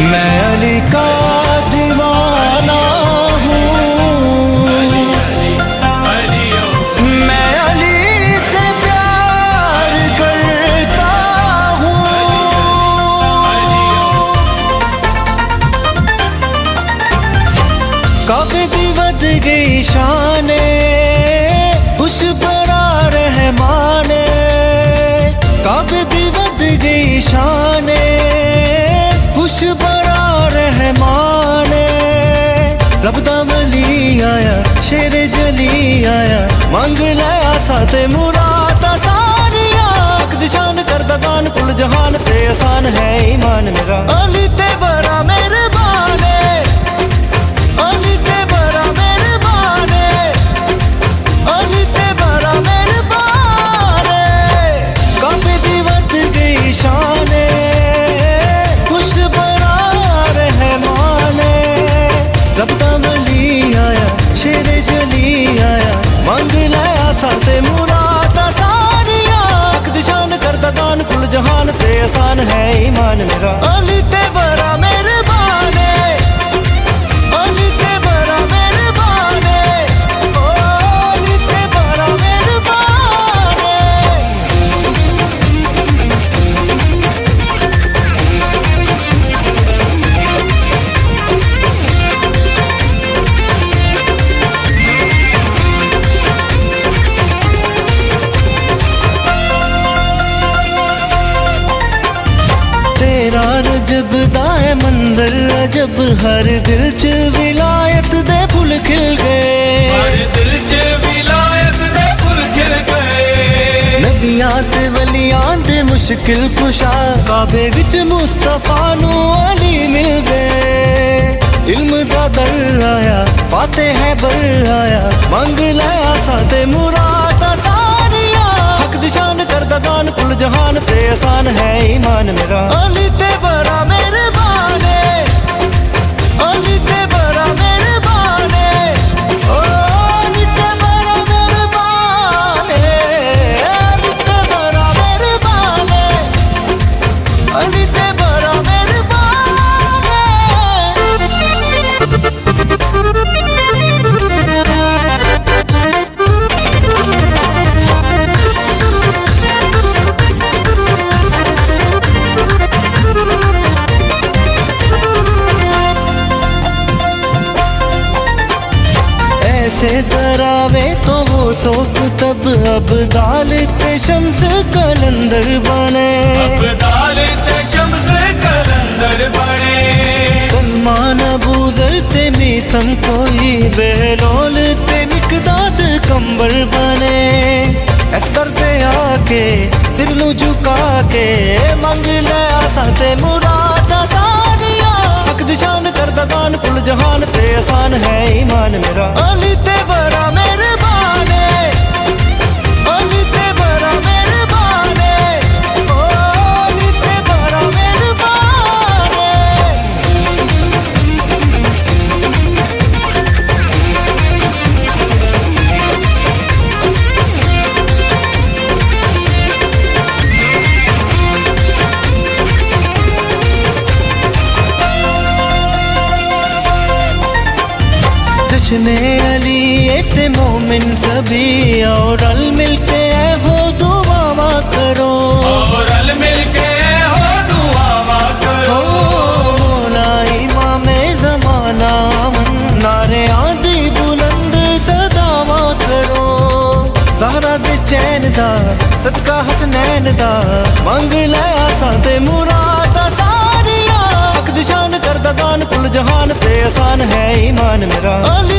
मैं अली का दीवाना हूँ, मैं अली से प्यार करता हूँ। कब दिवत गई शाने खुश बड़ा रहमाने, कब दिवत गई शाने खुश बड़ा रहमाने। रब दा वली आया शेर जली आया, मंग लाया साथे मुरादा सारिया। दिशान करदा दान कुल जहान ते आसान है ईमान मेरा। अली ते बड़ा मेहरबान है, अली ते बड़ा मेहरबान है, अली ते बड़ा मेहरबान है। कब दिवत गई शाने खुश बड़ा रहमाने। रब दा वली आया शेर जली आया, मंग लाया साथे मुरादा सारिया। दिशान करदा दान कुल जहान ते आसान है ईमान मेरा। अली ते बड़ा मेहरबान है, अली ते बड़ा मेहरबान है, ओ अली ते बड़ा मेहरबान है। तेरा रजब दा है मंजर अजब, हर दिल च विलायत दे फुल खिल गए, हर दिल च विलायत दे फुल खिल गए। नबियां ते वलियां दे मुश्किल कुशा, काबे विच मुस्तफा नू अली मिल गए। इल्म दा दर आया फातेह है बर आया, मंग लाया साथे मुरादा सारिया। हक दिशान करदा दान कुल जहान ते आसान है ईमान मेरा। अली ते बड़ा मेहरबान है, अली ते बड़ा मेहरबान है, ओ अली ते बड़ा मेहरबान है, अली ते बड़ा मेहरबान है, अली ते बड़ा मेहरबान ऐसे डरावे तो वो सोक तब अब दालते शम्स कलंदर बने, अब दालते शम्स कलंदर बने। सलमान अबूजर ते मीसम कोई बहलोल ते मिकदाद कंबर बने। इस दर पे आके सिर नू झुका के मंग लिया साथे मुरादा सारिया। हक दिशान करदा दान कुल जहान ते आसान है ईमान मेरा। अली ते बड़ा मेहरबान है, अली ते बड़ा मेहरबान है, ओ अली ते बड़ा मेहरबान है। जश्ने अली ते मोमिन सभी, और अल मिलके हो दुआवा करो, और अल मिलके हो दुआवा करो। मौला इमाम ज़माना नारे आदि बुलंद सदावा करो। ज़हरा दे चैन दा सदका हसनैन दा, मंग लाया साथे मुरादा सारिया। हक दिशान करदा दान कुल जहान ते आसान है ईमान मेरा। अली